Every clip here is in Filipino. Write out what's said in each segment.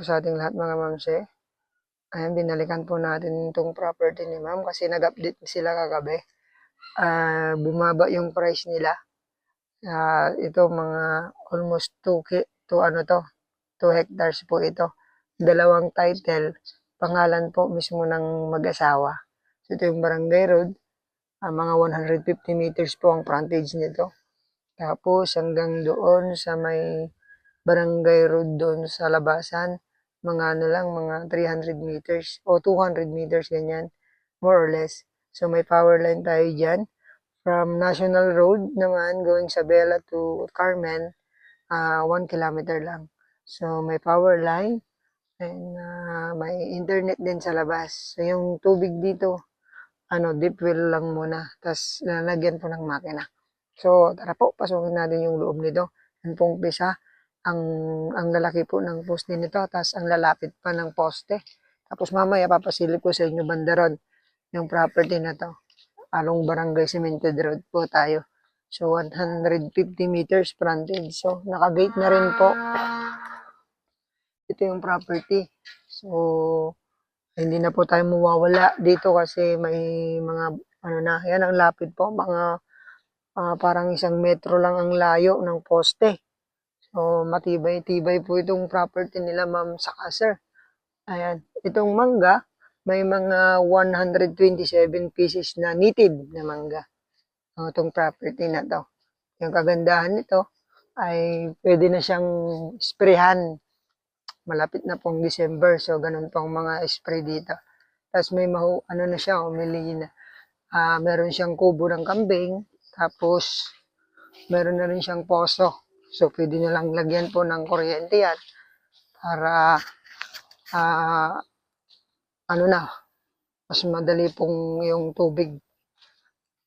sa ating lahat mga mamse. Ayan, binalikan po natin itong property ni ma'am kasi nag-update sila kagabi. Bumaba yung price nila. Ito mga almost 2 hectares po ito. Dalawang title, pangalan po mismo ng mag-asawa. So, ito yung barangay road. Mga 150 meters po ang frontage nito. Tapos hanggang doon sa may barangay road doon sa labasan, mga mga 300 meters o 200 meters ganyan, more or less. So may power line tayo dyan. From National Road naman, going sa Bella to Carmen, 1 kilometer lang. So may power line and may internet din sa labas. So yung tubig dito, deep well lang muna. Tapos lalagyan po ng makina. So tara po, pasukin natin yung loob nito. Yan pong umpisa. Ang lalaki po ng poste nito, tapos ang lalapit pa ng poste. Tapos mamaya papasilip ko sa inyo bandaron yung property na to. Along Barangay Cemented Road po tayo. So 150 meters frontage. So naka-gate na rin po. Ito yung property. So hindi na po tayo mawawala dito kasi may mga yan ang lapit po, mga parang 1 metro lang ang layo ng poste. So, matibay-tibay po itong property nila, ma'am, saka sir. Ayan. Itong mangga, may mga 127 pieces na native na mangga. Itong property na to. Yung kagandahan nito ay pwede na siyang sprayhan. Malapit na pong December, so ganun pong mga spray dito. Tapos may na siya, umili na. Meron siyang kubo ng kambing, tapos meron na rin siyang poso. So, pwede nyo lang lagyan po ng kuryente yan para mas madali pong yung tubig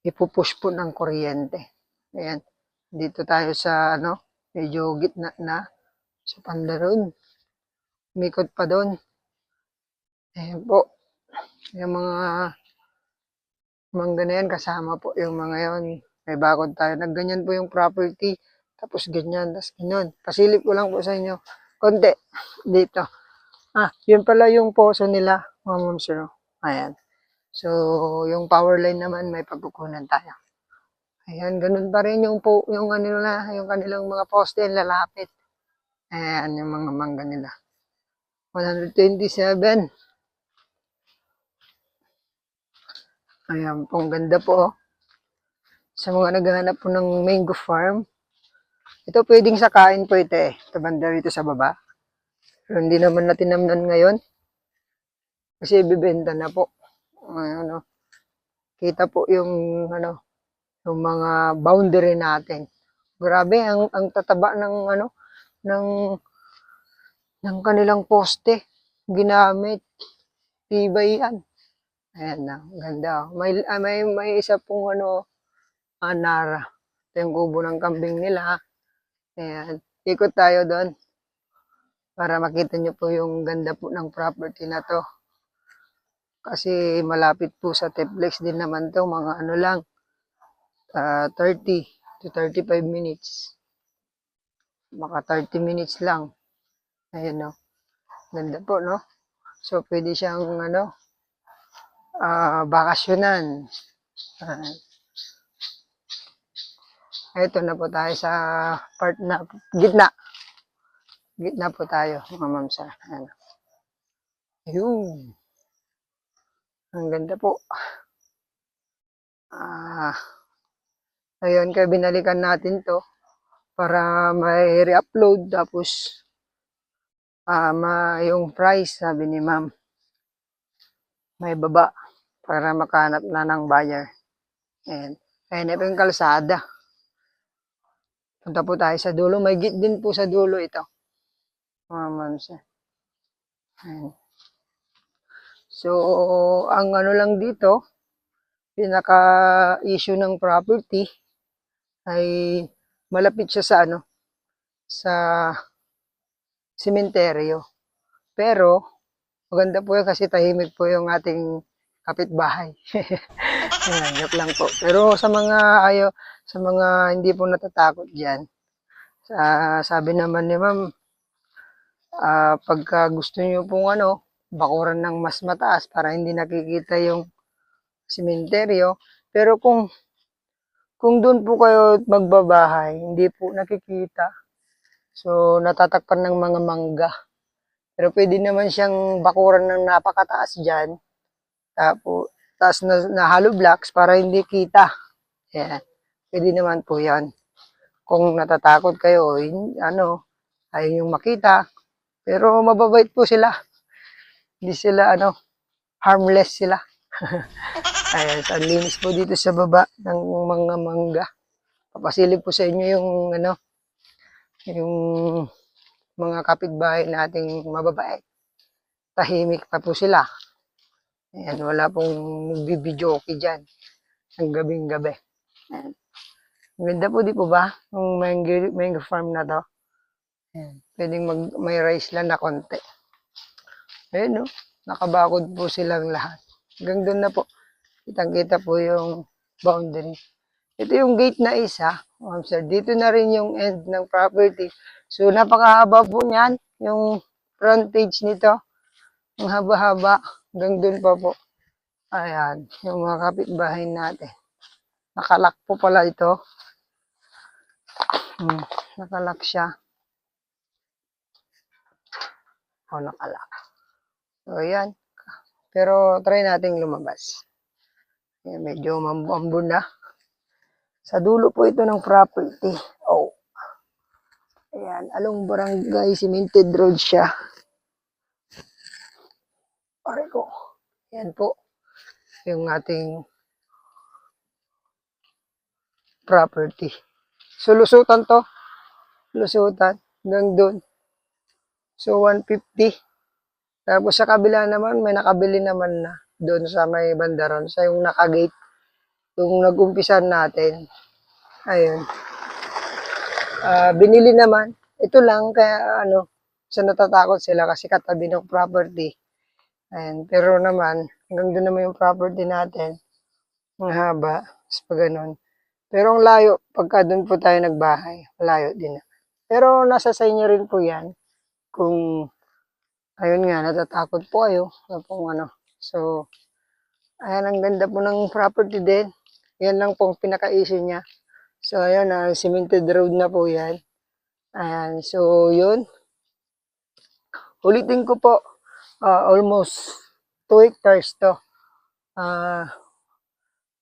ipupush po ng kuryente. Ayan. Dito tayo sa medyo gitna na sa Pandaron. Umikot pa doon. Ayan po. Yung mga mangga na yan, kasama po yung mga yon. May bakod tayo. Nagganyan po yung property. Tapos ganyan, tapos ganyan. Pasilip ko lang po sa inyo. Konti. Dito. Yun pala yung poso nila. Mga ma'am sir. Ayan. So, yung power line naman, may pagkukunan tayo. Ayan, ganun pa rin yung kanilang mga poste, lalapit. Ayan, yung mga mangga nila. 127. Ayan, pong ganda po. Sa mga naghahanap po ng mango farm, ito pwedeng sakain po ito Ito banda rito sa baba. Pero hindi naman natin namnan ngayon. Kasi ibibenta na po. Kita po yung yung mga boundary natin. Grabe ang tataba ng kanilang poste. Ginamit. Tibay yan. Ayan na, ganda. May isa pong nara. Ito yung kubo ng kambing nila. Ayan, ikot tayo doon para makita nyo po yung ganda po ng property na to. Kasi malapit po sa Teplex din naman to, mga lang, 30 to 35 minutes. Maka 30 minutes lang. Ayan no. Ganda po, no? So, pwede siyang, bakasyonan. Ito na po tayo sa part na gitna. Gitna po tayo, mga ma'am sir. Yun. Ang ganda po. Ayun, kaya binalikan natin to para may re-upload. Tapos, yung price, sabi ni ma'am, may baba para makahanap na ng buyer. Ayan po yung kalsada. Punta po tayo sa dulo. May gate din po sa dulo ito. Mga ma'am sir. Ayan. So, ang lang dito, pinaka-issue ng property ay malapit siya sa sa sementeryo. Pero, maganda po yun kasi tahimik po yung ating kapitbahay. Joke lang po. Pero sa mga hindi po natatakot diyan, sabi naman ni ma'am, Pagka gusto nyo pong bakuran ng mas mataas para hindi nakikita yung sementeryo. Pero kung doon po kayo magbabahay, hindi po nakikita. So, natatakpan ng mga mangga. Pero pwede naman siyang bakuran ng napakataas dyan. Tapos na hollow blocks para hindi kita. Yan. Pwede naman po yan. Kung natatakot kayo, ayaw yung makita. Pero mababait po sila. Hindi sila, harmless sila. Ayan, so, linis po dito sa baba ng mga mangga. Papasilip po sa inyo yung mga kapitbahay nating mababait. Tahimik pa po sila. Ayan, wala pong nagbibidyoke dyan ng gabing-gabi. Ayan. Ganda po, di po ba? Yung mango farm na to. Ayan. Pwedeng may rice lang na konti. Ayan, no? Nakabakod po silang lahat. Hanggang doon na po. Kitang-kita po yung boundary. Ito yung gate na isa. Sir, dito na rin yung end ng property. So, napakahaba po niyan. Yung frontage nito. Ang haba-haba. Hanggang doon pa po. Ayan. Yung mga kapitbahay natin. Nakalak po pala ito. Nakalak siya. Nakalak. So, ayan. Pero, try nating lumabas. Ayan, medyo mambo na. Sa dulo po ito ng property. Oh. Ayan, Along Barangay, cemented road siya. Pare ko. Ayan po. Yung ating property. So, lusutan to. Lusutan. Hanggang doon. So, 150. Tapos sa kabila naman, may nakabili naman na. Doon sa may bandaron. Sa yung nakagate. Yung nag-umpisan natin. Ayun. Binili naman. Ito lang, kaya sa natatakot sila kasi katabi ng property. Ayan. Pero naman, hanggang doon naman yung property natin. Ang haba. Pag ganun. Pero ang layo, pagka doon po tayo nagbahay, layo din. Pero nasa sa inyo rin po yan. Kung, ayun nga, natatakot po kayo. So, ayan, ang ganda po ng property din. Yan lang pong pinaka-issue niya. So, ayun, cemented road na po yan. Ayan, so, yun. Ulitin ko po, almost 2 hectares to.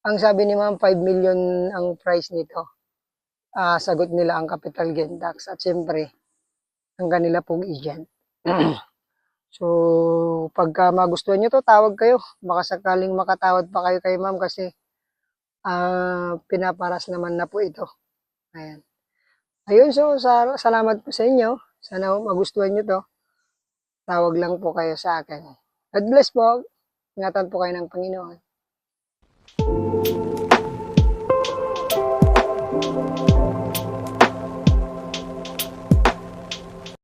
Ang sabi ni ma'am, 5 million ang price nito. Sagot nila ang capital gain tax. At siyempre, ang kanila pong agent. So, pagka magustuhan nyo to, tawag kayo. Baka sakaling makatawad pa kayo kay ma'am kasi pinaparas naman na po ito. Ayan. Ayun, so salamat po sa inyo. Sana magustuhan nyo to. Tawag lang po kayo sa akin. God bless po. Ingatan po kayo ng Panginoon.